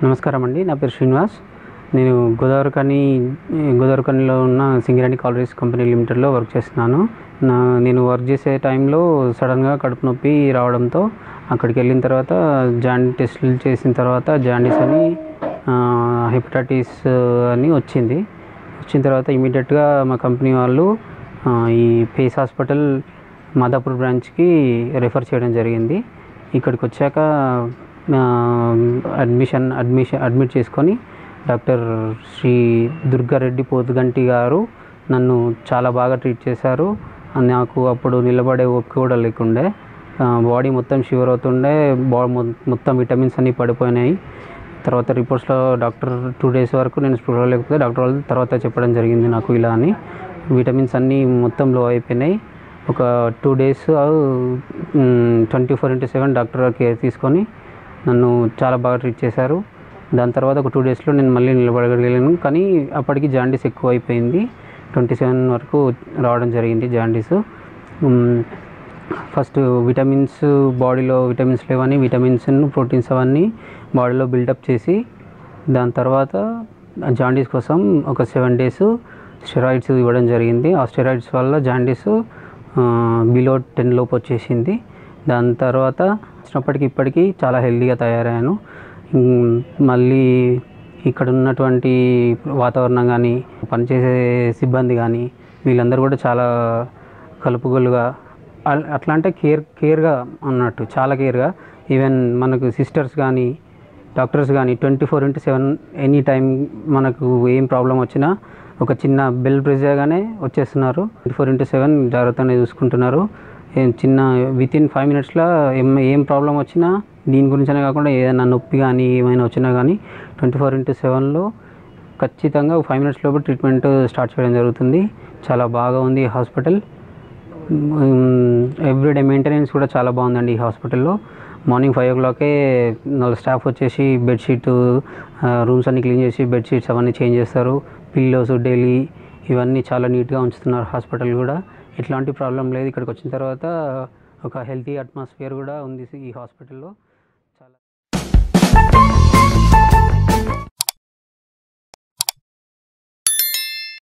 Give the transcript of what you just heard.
నమస్కారం అండి, నా పేరు శ్రీనివాస్. నేను గోదావరిఖనిలో ఉన్న సింగరేణి కాలరీస్ కంపెనీ లిమిటెడ్లో వర్క్ చేస్తున్నాను. నేను వర్క్ చేసే టైంలో సడన్గా కడుపు నొప్పి రావడంతో అక్కడికి వెళ్ళిన తర్వాత టెస్టులు చేసిన తర్వాత జాండీస్ అని హెపటైటిస్ అని వచ్చిన తర్వాత ఇమీడియట్గా మా కంపెనీ వాళ్ళు ఈ పేస్ హాస్పిటల్ మాదాపూర్ బ్రాంచ్కి రెఫర్ చేయడం జరిగింది. ఇక్కడికి వచ్చాక అడ్మిట్ చేసుకొని డాక్టర్ శ్రీ దుర్గారెడ్డి పోతుగంటి గారు నన్ను చాలా బాగా ట్రీట్ చేశారు. నాకు అప్పుడు నిలబడే ఓపిక కూడా లేకుండే, బాడీ మొత్తం షివర్ అవుతుండే, మొత్తం విటమిన్స్ అన్నీ పడిపోయినాయి. తర్వాత రిపోర్ట్స్లో డాక్టర్ 2 days వరకు నేను స్పృహ లేకపోతే డాక్టర్ వాళ్ళు తర్వాత చెప్పడం జరిగింది నాకు ఇలా అని. విటమిన్స్ అన్నీ మొత్తం లో అయిపోయినాయి. ఒక 2 days 24/7 డాక్టర్ కేర్ తీసుకొని నన్ను చాలా బాగా ట్రీట్ చేశారు. దాని తర్వాత ఒక 2 daysలో నేను మళ్ళీ నిలబడగలిగాను. కానీ అప్పటికి జాండీస్ ఎక్కువ అయిపోయింది. 27 వరకు రావడం జరిగింది జాండీస్. ఫస్ట్ విటమిన్స్ బాడీలో విటమిన్స్ లేవని విటమిన్స్ ప్రోటీన్స్ అవన్నీ బాడీలో బిల్డప్ చేసి దాని తర్వాత జాండీస్ కోసం ఒక 7 days స్టెరాయిడ్స్ ఇవ్వడం జరిగింది. ఆ స్టెరాయిడ్స్ వల్ల జాండీస్ బిలో 10 లోపు వచ్చేసింది. దాని తర్వాత వచ్చినప్పటికీ ఇప్పటికీ చాలా హెల్తీగా తయారయ్యాను. మళ్ళీ ఇక్కడ ఉన్నటువంటి వాతావరణం కానీ పనిచేసే సిబ్బంది కానీ వీళ్ళందరూ కూడా చాలా కలుపుగోలుగా, అట్లా అంటే కేర్గా అన్నట్టు, చాలా కేర్గా. ఈవెన్ మనకు సిస్టర్స్ కానీ డాక్టర్స్ కానీ 24/7 ఎనీ టైం మనకు ఏం ప్రాబ్లం వచ్చినా ఒక చిన్న బెల్ ప్రెస్ చేయగానే వచ్చేస్తున్నారు. 24/7 జాగ్రత్తగా చూసుకుంటున్నారు. చిన్న వితిన్ 5 minutesలో ఏం ప్రాబ్లం వచ్చినా దీని గురించనే కాకుండా ఏదైనా నొప్పి కానీ ఏమైనా వచ్చినా కానీ 24/7లో ఖచ్చితంగా 5 minutes లోపు ట్రీట్మెంట్ స్టార్ట్ చేయడం జరుగుతుంది. చాలా బాగా ఉంది ఈ హాస్పిటల్. ఎవ్రీడే మెయింటెనెన్స్ కూడా చాలా బాగుందండి ఈ హాస్పిటల్లో. మార్నింగ్ 5 o'clockకే స్టాఫ్ వచ్చేసి బెడ్షీట్ రూమ్స్ అన్ని క్లీన్ చేసి బెడ్షీట్స్ అవన్నీ చేంజ్ చేస్తారు. పిల్లోస్ డైలీ ఇవన్నీ చాలా నీట్గా ఉంచుతున్నారు. హాస్పిటల్ కూడా ఎట్లాంటి ప్రాబ్లం లేదు. ఇక్కడికి వచ్చిన తర్వాత ఒక హెల్తీ అట్మాస్ఫియర్ కూడా ఉంది ఈ హాస్పిటల్లో.